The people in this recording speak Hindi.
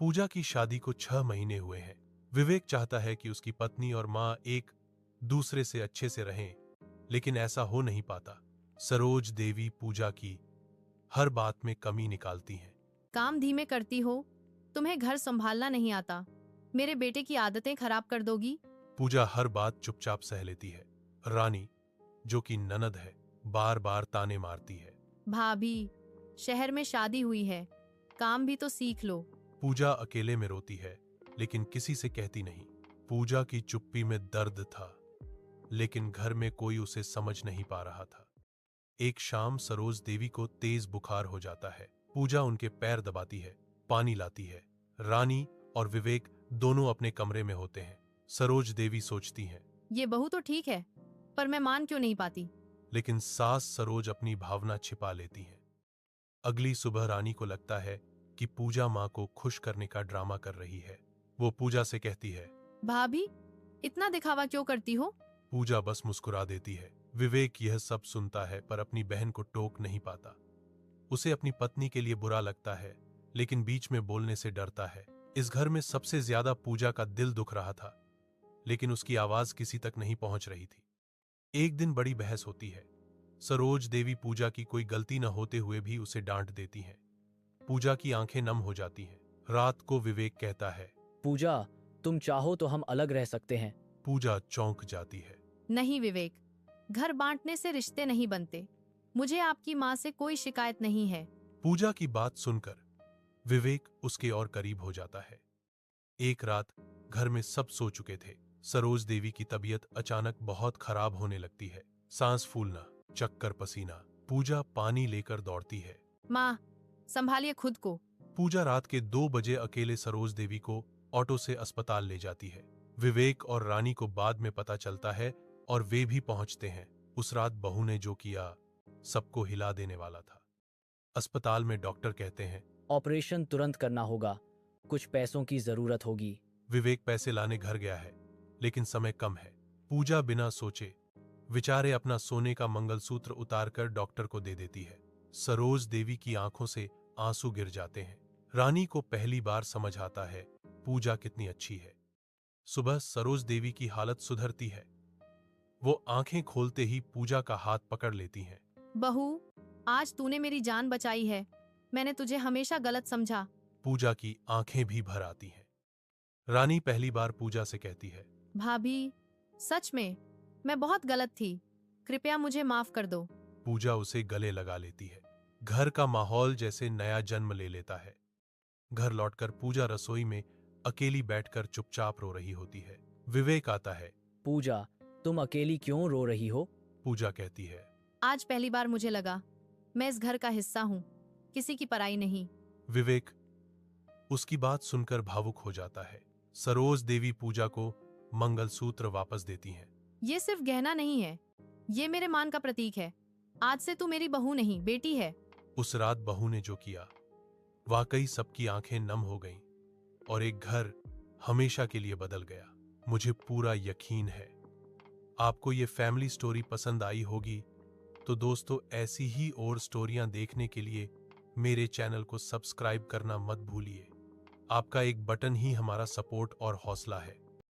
पूजा की शादी को 6 महीने हुए हैं। विवेक चाहता है कि उसकी पत्नी और मां एक दूसरे से अच्छे से रहें, लेकिन ऐसा हो नहीं पाता। सरोज देवी पूजा की हर बात में कमी निकालती हैं। काम धीमे करती हो, तुम्हें घर संभालना नहीं आता, मेरे बेटे की आदतें खराब कर दोगी। पूजा हर बात चुपचाप सह लेती है। रानी, जो कि ननद है, बार बार ताने मारती है। भाभी, शहर में शादी हुई है, काम भी तो सीख लो। पूजा अकेले में रोती है, लेकिन किसी से कहती नहीं। पूजा की चुप्पी में दर्द था, लेकिन घर में कोई उसे समझ नहीं पा रहा था। एक शाम सरोज देवी को तेज बुखार हो जाता है। पूजा उनके पैर दबाती है, पानी लाती है। रानी और विवेक दोनों अपने कमरे में होते हैं। सरोज देवी सोचती हैं, ये बहू तो ठीक है, पर मैं मान क्यों नहीं पाती। लेकिन सास सरोज अपनी भावना छिपा लेती हैं। अगली सुबह रानी को लगता है कि पूजा मां को खुश करने का ड्रामा कर रही है। वो पूजा से कहती है, भाभी, इतना दिखावा क्यों करती हो। पूजा बस मुस्कुरा देती है। विवेक यह सब सुनता है, पर अपनी बहन को टोक नहीं पाता। उसे अपनी पत्नी के लिए बुरा लगता है, लेकिन बीच में बोलने से डरता है। इस घर में सबसे ज्यादा पूजा का दिल दुख रहा था, लेकिन उसकी आवाज किसी तक नहीं पहुंच रही थी। एक दिन बड़ी बहस होती है। सरोज देवी पूजा की कोई गलती न होते हुए भी उसे डांट देती हैं। पूजा की आंखें नम हो जाती हैं। रात को विवेक कहता है, पूजा, तुम चाहो तो हम अलग रह सकते हैं। पूजा चौंक जाती है। नहीं विवेक, घर बांटने से रिश्ते नहीं बनते। मुझे आपकी माँ से कोई शिकायत नहीं है। पूजा की बात सुनकर विवेक उसके और करीब हो जाता है। एक रात घर में सब सो चुके थे। सरोज देवी की तबीयत अचानक बहुत खराब होने लगती है। सांस फूलना, चक्कर, पसीना। पूजा पानी लेकर दौड़ती है। माँ, संभालिए खुद को। पूजा रात के 2 बजे अकेले सरोज देवी को ऑटो से अस्पताल ले जाती है। विवेक और रानी को बाद में पता चलता है और वे भी पहुंचते हैं। उस रात बहू ने जो किया, सबको हिला देने वाला था। अस्पताल में डॉक्टर कहते हैं, ऑपरेशन तुरंत करना होगा, कुछ पैसों की जरूरत होगी। विवेक पैसे लाने घर गया है, लेकिन समय कम है। पूजा बिना सोचे विचारे अपना सोने का मंगलसूत्र उतारकर डॉक्टर को दे देती है। सरोज देवी की आंखों से आंसू गिर जाते हैं। रानी को पहली बार समझ आता है पूजा कितनी अच्छी है। सुबह सरोज देवी की हालत सुधरती है। वो आंखें खोलते ही पूजा का हाथ पकड़ लेती हैं। बहू, आज तूने मेरी जान बचाई है। मैंने तुझे हमेशा गलत समझा। पूजा की आंखें भी भर आती हैं। रानी पहली बार पूजा से कहती है, भाभी, सच में मैं बहुत गलत थी, कृपया मुझे माफ कर दो। पूजा उसे गले लगा लेती है। घर का माहौल जैसे नया जन्म ले लेता है। घर लौटकर पूजा रसोई में अकेली बैठकर चुपचाप रो रही होती है। विवेक आता है। पूजा, तुम अकेली क्यों रो रही हो। पूजा कहती है, आज पहली बार मुझे लगा मैं इस घर का हिस्सा हूँ, किसी की पराई नहीं। विवेक उसकी बात सुनकर भावुक हो जाता है। सरोज देवी पूजा को मंगलसूत्र वापस देती हैं। ये सिर्फ गहना नहीं है, ये मेरे मान का प्रतीक है। आज से तू मेरी बहू नहीं, बेटी है। उस रात बहू ने जो किया, वाकई सबकी आंखें नम हो गईं और एक घर हमेशा के लिए बदल गया। मुझे पूरा यकीन है आपको ये फैमिली स्टोरी पसंद आई होगी। तो दोस्तों, ऐसी ही और स्टोरियां देखने के लिए मेरे चैनल को सब्सक्राइब करना मत भूलिए। आपका एक बटन ही हमारा सपोर्ट और हौसला है।